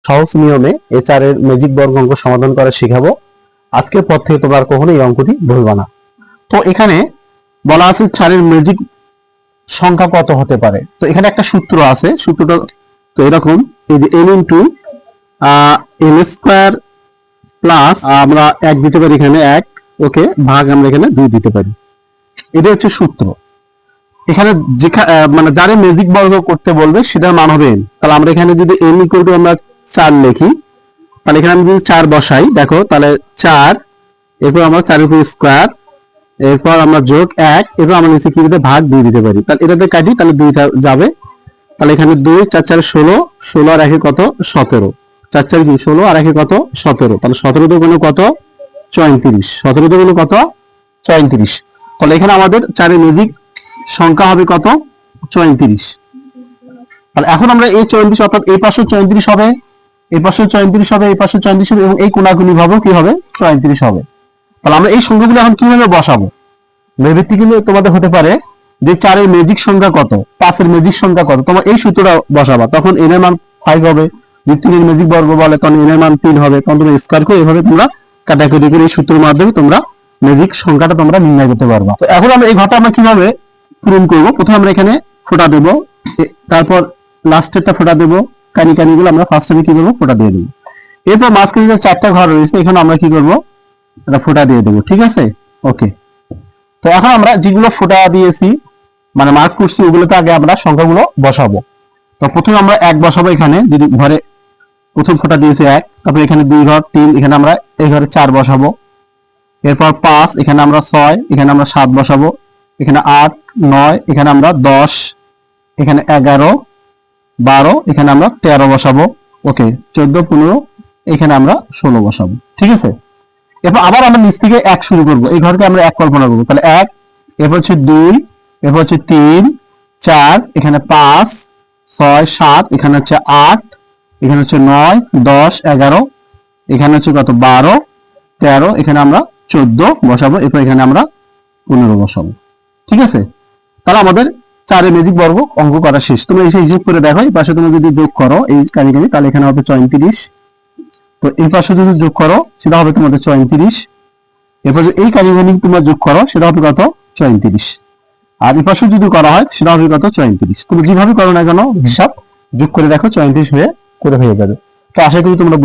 সহজ নিয়মে এই 4 এর ম্যাজিক বর্গ অঙ্ক সমাধান করা শেখাবো। আজকের পর থেকে তোমরা আর কখনো এই অঙ্কটি ভুলবা না। তো এখানে বলা আছে 4 এর ম্যাজিক সংখ্যা কত হতে পারে। তো এখানে একটা সূত্র আছে, সূত্রটা তো এরকম, এই যে n into n square plus আমরা 1 দিতে পারি এখানে 1, ওকে, ভাগ আমরা এখানে 2 দিতে পারি। এটা হচ্ছে সূত্র। এখানে মানে যারে ম্যাজিক বর্গ করতে বলবে সেটার মান হবে n। তাহলে আমরা এখানে যদি n ইকুয়াল টু আমরা 4 লিখি, তাহলে এখানে আমি যদি 4 বসাই, দেখো তাহলে 4, এরপর আমরা 4 এর উপর স্কয়ার, এরপর আমরা যোগ 1, এরপর আমরা নিচে কি দিতে ভাগ 2 দিতে পারি। তাহলে এটাতে কাটি, তাহলে 2 যাবে। তাহলে এখানে 2 4 4 16, 16 আর 1 কত 17, 4 4 কি 16 আর 1 কত 17, তাহলে 17 দুগুণ কত 34, 17 দুগুণ কত 34। তাহলে এখানে আমাদের 4 এর ম্যাজিক সংখ্যা হবে কত 34। তাহলে এখন আমরা এই 34 অর্থাৎ এই পাশে 34 হবে, এই পাশে 34 হবে, এই পাশে 34 হবে এবং এই কোণাগুলি ভাবে কি হবে 34 হবে। তাহলে আমরা এই সংখ্যাগুলো এখন কিভাবে বসাবো? মেবিটি কিন্তু তোমাদের হতে পারে যে 4 এর ম্যাজিক সংখ্যা কত, 5 এর ম্যাজিক সংখ্যা কত, তোমরা এই সূত্রটা বসাবা, তখন n এর মান 5 হবে। যদি 3 এর ম্যাজিক বর্গ বলে তখন n এর মান 3 হবে, তখন তোমরা স্কয়ার করে এভাবে তোমরা কাটাকুটি করে এই সূত্রের মাধ্যমে তোমরা ম্যাজিক সংখ্যাটা তোমরা নির্ণয় করতে পারবা। তো এখন আমরা এই ঘরটা আমরা কিভাবে পূরণ করব? প্রথমে আমরা এখানে ফোঁটা দেব, তারপর লাস্টেরটা ফোঁটা দেব, কানিগুলো আমরা ফার্স্ট টাইমে কি করব ফোঁটা দিয়ে দেব। এরপর মাঝখানে যে 4টা ঘর রয়েছে এখানে আমরা কি করব এটা ফোঁটা দিয়ে দেব, ঠিক আছে, ওকে। তো এখন আমরা যেগুলো ফোঁটা দিয়েছি মানে মার্ক করছি ওগুলোতে আগে আমরা সংখ্যাগুলো বসাবো। তো প্রথমে আমরা 1 বসাবো, এখানে যদি ঘরে প্রথম ফোঁটা দিয়েছি 1, তারপর এখানে 2 ঘর 3, এখানে আমরা এই ঘরে 4 বসাবো। এরপর 5, এখানে আমরা 6, এখানে আমরা 7 বসাবো, এখানে 8 9, এখানে আমরা 10, এখানে 11 12, এখানে আমরা 13 বসাবো, ওকে, 14 15, এখানে আমরা 16 বসাবো, ঠিক আছে। এরপর আবার আমরা নিচ থেকে 1 শুরু করব, এই ঘরকে আমরা 1 কল্পনা করব। তাহলে 1, এরপর হচ্ছে 2, এরপর হচ্ছে 3 4, এখানে 5 6 7, এখানে হচ্ছে 8, এখানে হচ্ছে 9 10 11, এখানে হচ্ছে কত 12 13, এখানে আমরা 14 বসাবো, এরপর এখানে আমরা 15 বসাবো, ঠিক আছে। তাহলে আমাদের 4 এর ম্যাজিক বর্গ অঙ্ক করা শেষ। তুমি এসে হিসাব করে দেখো, এই পাশে তুমি যদি যোগ করো এই কানিকানি, তাহলে এখানে হবে 34। তো এই পাশে যদি যোগ করো সেটা হবে তোমাদের 34, এরপর এই কানিকানি তোমরা যোগ করো সেটা হবে কত 34, আর এই পাশে যদি করা হয় সেটা হবে কত 34। তুমি যেভাবে করো না কেন হিসাব যোগ করে দেখো 34 হয়ে যাবে। তো আশা করি তোমরা